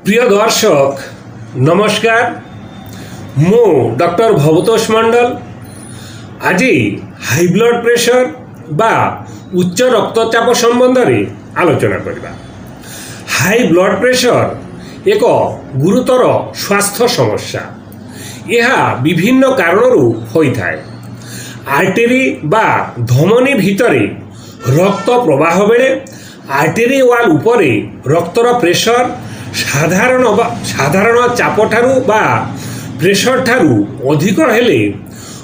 प्रिय दर्शक नमस्कार मु डॉक्टर भवतोष मंडल आज हाई ब्लड प्रेशर बा उच्च रक्तचाप संबंध में आलोचना करबा। हाई ब्लड प्रेशर एक गुरुतर स्वास्थ्य समस्या। यह विभिन्न कारणरू होइथाय। आर्टेरी बा धमनी भितरे रक्त प्रवाह बेले आर्टेरी वाल उपरे रक्तर प्रेशर साधारण चाप ठारू बा प्रेशर ठारू अधिक हेले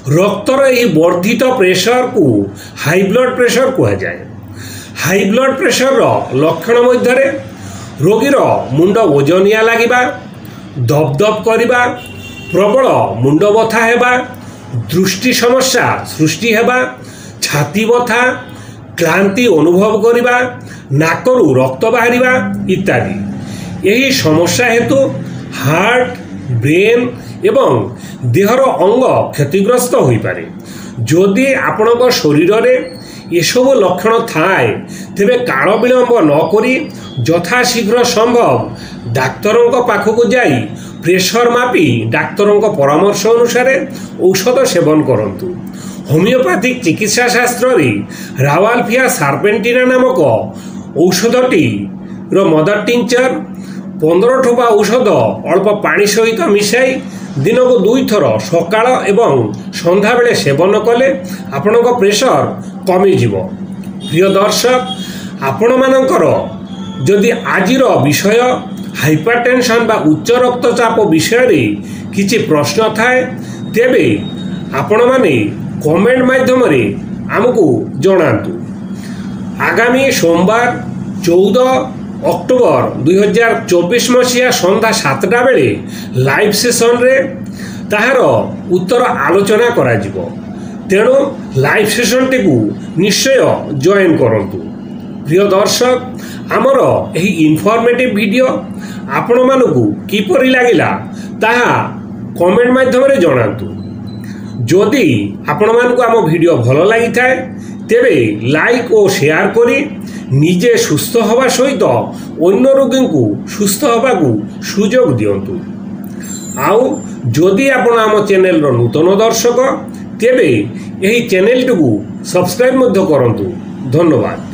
रक्तर यह वर्धित प्रेशर को हाई ब्लड प्रेशर कहा जाए। हाई ब्लड प्रेशर लक्षण मध्य रोगीर मुंड ओजनिया लगिबा, दबदब करिबा, प्रबल मुंड बथा हेबा, दृष्टि समस्या सृष्टि हेबा, छाती बथा, क्लांति अनुभव करिबा, नाकरू रक्त बाहरिबा इत्यादि। यही समस्या हेतु हार्ट, ब्रेन एवं देहर अंग क्षतिग्रस्त हो पारे। जदि आपणक शरीर में यह लक्षण थाए तेबे काल विलंब नकरी यथाशीघ्र संभव डाक्तरों पाखक जाई प्रेशर मापी डाक्तरों परामर्श अनुसार औषध सेवन करंतु। होमियोपैथिक चिकित्सा शास्त्र रावाल्फिया सार्पेंटिना नामक औषधटी मदर टिंचर 15 ठोपा औषध अल्प पानी सहित मिसाई दिन को 2 थर सकाळ एवं संध्या बेले सेवन कले आपणक प्रेशर कमी जीव। प्रिय दर्शक आपण मानकर जदि आजिर विषय हाइपरटेंशन बा उच्च रक्तचाप विषय रे किछि प्रश्न थाए तेबे आपण माने कमेंट माध्यम रे आमको जणांतु। आगामी सोमवार 14 अक्टोबर 2024 मसीहा संध्या 7टा बेले लाइव सेशन रे ताहार उत्तर आलोचना करा जिवो। तेणु लाइव सेशन टी निश्चय जॉइन करंतु। प्रिय दर्शक आमर एही इनफॉर्मेटिव वीडियो आपण मानकु किपरि लागिला ताहा कमेंट माध्यम रे जणांतु। जदि आपण मानकु आम वीडियो भलो लागि थाए तेबे लाइक और शेयर करी निजे सुस्थ हवा सहित अन्य रोगी को सुस्थ हवा को सुजोग दियंतु। आउ जदि आपण आम चैनल रो नूतन दर्शक तेबे एही चैनल को सब्सक्राइब मध्य करंतु। धन्यवाद।